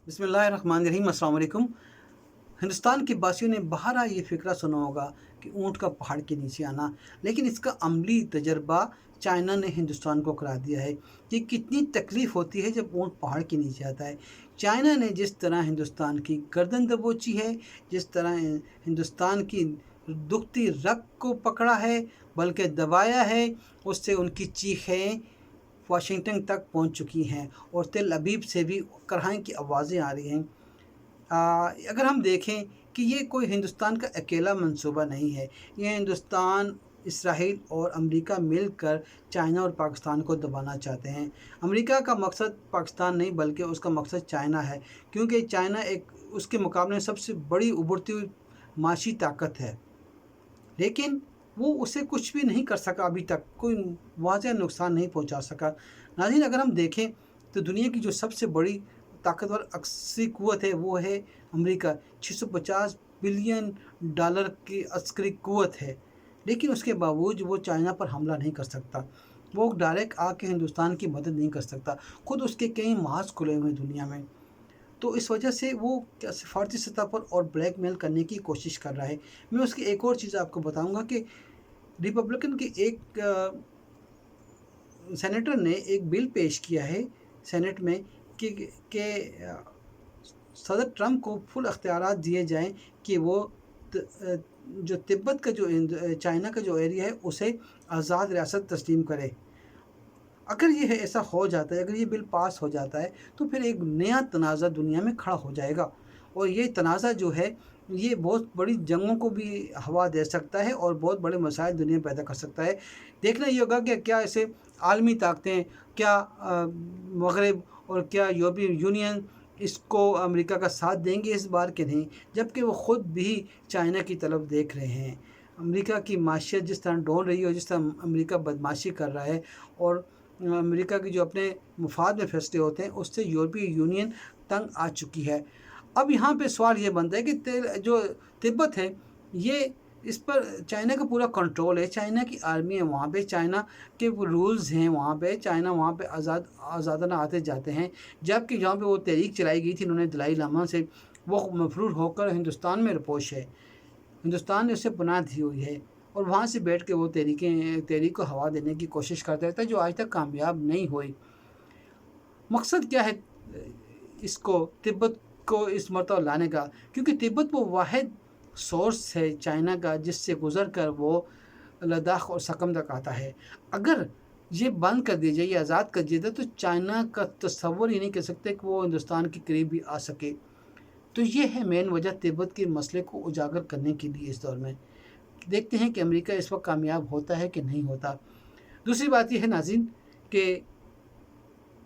बिस्मिल्लाहिर्रहमानिर्रहीम, अस्सलाम वालेकुम। हिंदुस्तान के वासियों ने बहरा ये फ़िक्रा सुना होगा कि ऊँट का पहाड़ के नीचे आना, लेकिन इसका अमली तजर्बा चाइना ने हिंदुस्तान को करा दिया है कि कितनी तकलीफ़ होती है जब ऊँट पहाड़ के नीचे आता है। चाइना ने जिस तरह हिंदुस्तान की गर्दन दबोची है, जिस तरह हिंदुस्तान की दुखती रग को पकड़ा है, बल्कि दबाया है, उससे उनकी चीखें वाशिंगटन तक पहुंच चुकी हैं और तेल अबीब से भी कराहने की आवाज़ें आ रही हैं। अगर हम देखें कि ये कोई हिंदुस्तान का अकेला मंसूबा नहीं है, ये हिंदुस्तान, इसराइल और अमेरिका मिलकर चाइना और पाकिस्तान को दबाना चाहते हैं। अमेरिका का मकसद पाकिस्तान नहीं बल्कि उसका मकसद चाइना है, क्योंकि चाइना एक उसके मुकाबले में सबसे बड़ी उभरती हुई माशी ताकत है। लेकिन वो उसे कुछ भी नहीं कर सका, अभी तक कोई वाज़ेह नुकसान नहीं पहुंचा सका। नाज़रीन, अगर हम देखें तो दुनिया की जो सबसे बड़ी ताकतवर अस्करी क़ुव्वत है वो है अमेरिका। 650 बिलियन डॉलर की अस्करी क़ुव्वत है, लेकिन उसके बावजूद वो चाइना पर हमला नहीं कर सकता। वो डायरेक्ट आके हिंदुस्तान की मदद नहीं कर सकता। खुद उसके कई महाज खुले हुए हैं दुनिया में। तो इस वजह से वो क्या सिफारती सतह पर और ब्लैकमेल करने की कोशिश कर रहा है। मैं उसकी एक और चीज़ आपको बताऊंगा कि रिपब्लिकन के एक सेनेटर ने एक बिल पेश किया है सेनेट में कि सदर ट्रंप को फुल अख्तियारात दिए जाएं कि वो जो तिब्बत का जो चाइना का जो एरिया है उसे आज़ाद रियासत तस्लीम करे। अगर ये ऐसा हो जाता है, अगर ये बिल पास हो जाता है, तो फिर एक नया तनाज़ा दुनिया में खड़ा हो जाएगा और ये तनाज़ा जो है ये बहुत बड़ी जंगों को भी हवा दे सकता है और बहुत बड़े मसाइल दुनिया में पैदा कर सकता है। देखना ये होगा कि क्या ऐसे आलमी ताकतें, क्या मगरब और क्या यूरोपीय यूनियन इसको अमेरिका का साथ देंगे इस बार के नहीं, जबकि वो ख़ुद भी चाइना की तरफ देख रहे हैं। अमेरिका की माशियत जिस तरह डोल रही है और जिस तरह अमेरिका बदमाशी कर रहा है और अमेरिका की जो अपने मुफाद में फैसले होते हैं उससे यूरोपीय यूनियन तंग आ चुकी है। अब यहाँ पे सवाल ये बनता है कि जो तिब्बत है ये इस पर चाइना का पूरा कंट्रोल है, चाइना की आर्मी है वहाँ पे, चाइना के रूल्स हैं वहाँ पे, चाइना वहाँ पे आज़ादाना आते जाते हैं। जबकि जहाँ पे वो तहरीक चलाई गई थी उन्होंने दलाई लामा से, वो मफरूर होकर हिंदुस्तान में रपोश है, हिंदुस्तान ने उसे पनाह दी हुई है और वहाँ से बैठ के वो तहरीक को हवा देने की कोशिश करता रहता है, जो आज तक कामयाब नहीं हुई। मकसद क्या है इसको तिब्बत को इस मरतबा लाने का? क्योंकि तिब्बत वो वाहिद सोर्स है चाइना का जिससे गुज़र कर वो लद्दाख और सकम तक आता है। अगर ये बंद कर दिया जाए, ये आज़ाद कर दिया जाए, तो चाइना का तस्वर ही नहीं कर सकते कि वो हिंदुस्तान के करीब भी आ सके। तो ये है मेन वजह तिब्बत के मसले को उजागर करने के लिए इस दौर में। देखते हैं कि अमेरिका इस वक्त कामयाब होता है कि नहीं होता। दूसरी बात यह है नाज़रीन कि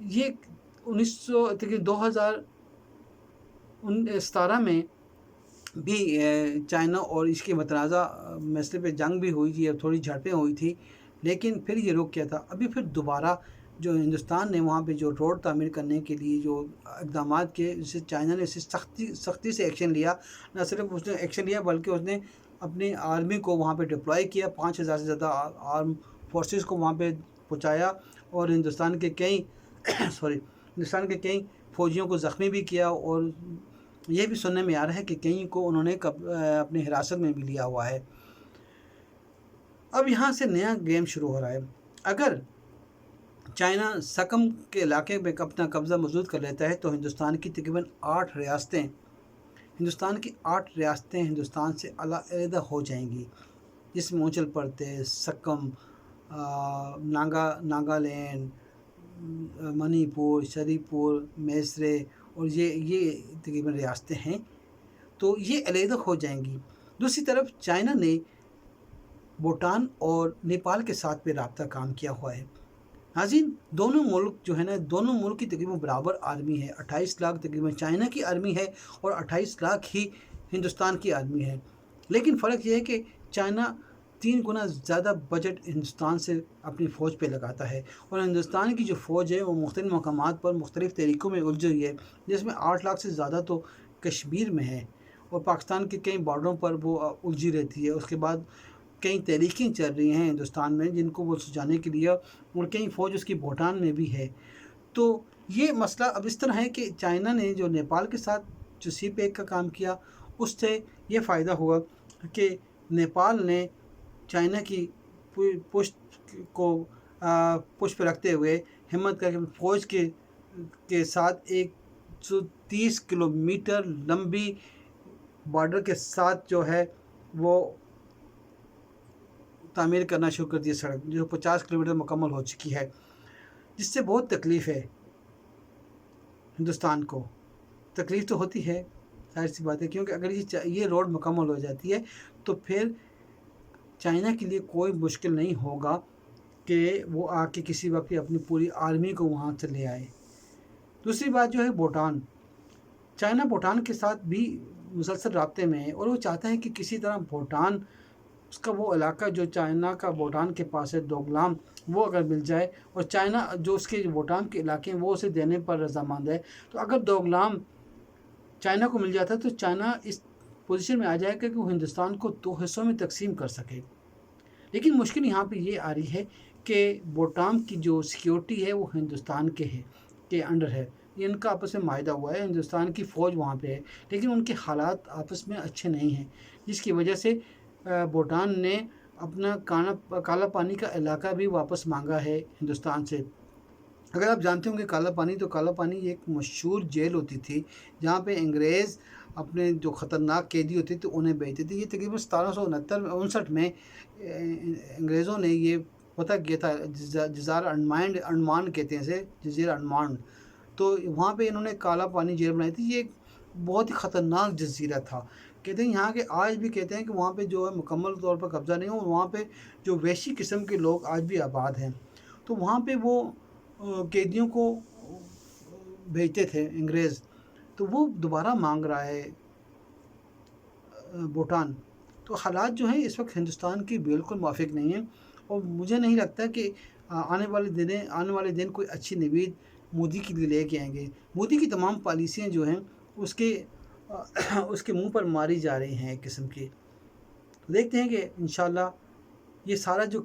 ये 2017 में भी चाइना और इसके मतनाज़ा मसले पे जंग भी हुई थी और थोड़ी झड़पें हुई थी, लेकिन फिर ये रुक गया था। अभी फिर दोबारा जो हिंदुस्तान ने वहाँ पे जो रोड तामीर करने के लिए जो इक़दाम किए, जिससे चाइना ने इसे सख्ती से एक्शन लिया। न सिर्फ उसने एक्शन लिया बल्कि उसने अपनी आर्मी को वहाँ पे डिप्लॉय किया, 5000 से ज़्यादा आर्म फोर्सेस को वहाँ पे पहुँचाया और हिंदुस्तान के कई हिंदुस्तान के कई फ़ौजियों को ज़ख्मी भी किया और ये भी सुनने में आ रहा है कि कई को उन्होंने अपनी हिरासत में भी लिया हुआ है। अब यहाँ से नया गेम शुरू हो रहा है। अगर चाइना सकम के इलाके में अपना कब्ज़ा मजबूत कर लेता है तो हिंदुस्तान की तकरीबन 8 रियासतें हिंदुस्तान से अलग हो जाएंगी, जिसमें अरुणाचल प्रदेश, सकम, नागालैंड, मणिपुर, शरीपुर, मेसरे और ये तकरीबन रियासतें हैं, तो ये अलग हो जाएंगी। दूसरी तरफ चाइना ने भूटान और नेपाल के साथ भी रब्ता काम किया हुआ है। नाज़रीन, दोनों मुल्क जो है ना, दोनों मुल्क की तकरीबन बराबर आर्मी है। 28 लाख तकरीबन चाइना की आर्मी है और 28 लाख ही हिंदुस्तान की आर्मी है। लेकिन फ़र्क यह है कि चाइना 3 गुना ज़्यादा बजट हिंदुस्तान से अपनी फ़ौज पे लगाता है और हिंदुस्तान की जो फ़ौज है वो मुख्तलिफ़ मकामात पर मुख्तलिफ़ तरीक़ों में उलझी हुई है, जिसमें 8 लाख से ज़्यादा तो कश्मीर में है और पाकिस्तान के कई बॉर्डरों पर वो उलझी रहती है। उसके बाद कई तहरीकें चल रही हैं हिंदुस्तान में जिनको वो सुलझाने के लिए, और कई फ़ौज उसकी भूटान में भी है। तो یہ مسئلہ اب اس طرح ہے کہ چائنا نے جو نیپال کے ساتھ جو سی پیک کا کام کیا، اس سے یہ فائدہ ہوا کہ نیپال نے چائنا کی پشت کو پشت پہ رکھتے ہوئے ہمت کر کے فوج کے ساتھ 130 کلومیٹر لمبی بارڈر کے ساتھ جو ہے وہ تعمیر کرنا شروع کر دی سڑک، جو 50 کلومیٹر مکمل ہو چکی ہے، جس سے بہت تکلیف ہے ہندوستان کو۔ تکلیف تو ہوتی ہے، ظاہر سی بات ہے، کیونکہ اگر یہ روڈ مکمل ہو جاتی ہے تو پھر چائنا کے لیے کوئی مشکل نہیں ہوگا کہ وہ آ کے کسی وقت اپنی پوری آرمی کو وہاں سے لے آئے۔ دوسری بات جو ہے بھوٹان، چائنا بھوٹان کے ساتھ بھی مسلسل رابطے میں ہے، اور وہ چاہتا ہے کہ کسی طرح بھوٹان، اس کا وہ علاقہ جو چائنا کا بھوٹان کے پاس ہے دوگلام، وہ اگر مل جائے، اور چائنا جو اس کے بھوٹان کے علاقے ہیں وہ اسے دینے پر رضامند ہے، تو اگر دوگلام چائنا کو مل جاتا ہے تو چائنا اس پوزیشن میں آ جائے گا کہ وہ ہندوستان کو 2 حصوں میں تقسیم کر سکے۔ لیکن مشکل یہاں پہ یہ آ رہی ہے کہ بھوٹان کی جو سیکیورٹی ہے وہ ہندوستان کے انڈر ہے، یہ ان کا آپس میں معاہدہ ہوا ہے، ہندوستان کی فوج وہاں پہ ہے، لیکن ان کے حالات آپس میں اچھے نہیں ہیں، جس کی وجہ سے بھوٹان نے اپنا کالا پانی کا علاقہ بھی واپس مانگا ہے ہندوستان سے۔ اگر آپ جانتے ہوں گے کالا پانی، تو کالا پانی ایک مشہور جیل ہوتی تھی جہاں پہ انگریز اپنے جو خطرناک قیدی ہوتے تھے انہیں بھیجتے تھے۔ یہ تقریباً 1769 میں انگریزوں نے یہ فتح کیا تھا، جزیرہ انڈمان کہتے ہیں اسے، جزیرہ انڈمان، تو وہاں پہ انہوں نے کالا پانی جیل بنائی تھی۔ یہ ایک بہت ہی خطرناک جزیرہ تھا، کہتے ہیں یہاں کے آج بھی کہتے ہیں کہ وہاں پہ جو ہے مکمل طور پر قبضہ نہیں ہو، وہاں پہ جو وحشی قسم کے لوگ آج بھی آباد ہیں، تو وہاں پہ وہ قیدیوں کو بھیجتے تھے انگریز، تو وہ دوبارہ مانگ رہا ہے بھوٹان۔ تو حالات جو ہیں اس وقت ہندوستان کی بالکل موافق نہیں ہیں، اور مجھے نہیں لگتا کہ آنے والے دن کوئی اچھی نوید مودی کے لیے لے کے آئیں گے۔ مودی کی تمام پالیسیاں جو ہیں اس کے منہ پر ماری جا رہی ہیں ایک قسم کی۔ دیکھتے ہیں کہ انشاءاللہ یہ سارا جو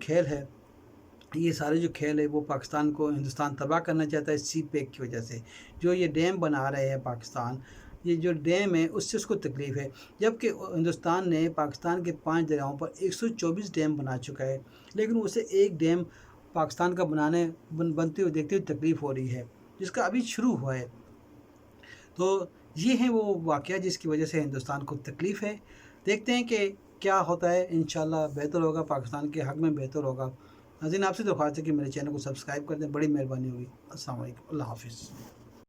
کھیل ہے وہ پاکستان کو ہندوستان تباہ کرنا چاہتا ہے سی پیک کی وجہ سے، جو یہ ڈیم بنا رہے ہیں پاکستان، یہ جو ڈیم ہے اس سے اس کو تکلیف ہے، جبکہ ہندوستان نے پاکستان کے 5 دریاؤں پر 124 ڈیم بنا چکا ہے، لیکن اسے ایک ڈیم پاکستان کا بنتے ہوئے دیکھتے ہوئے تکلیف ہو رہی ہے، جس کا ابھی شروع ہوا ہے۔ تو یہ ہے وہ واقعہ جس کی وجہ سے ہندوستان کو تکلیف ہے۔ دیکھتے ہیں کہ کیا ہوتا ہے، انشاءاللہ بہتر ہوگا، پاکستان کے حق میں بہتر ہوگا۔ ناظرین، آپ سے درخواست ہے کہ میرے چینل کو سبسکرائب کر دیں، بڑی مہربانی ہوگی۔ السلام علیکم، اللہ حافظ۔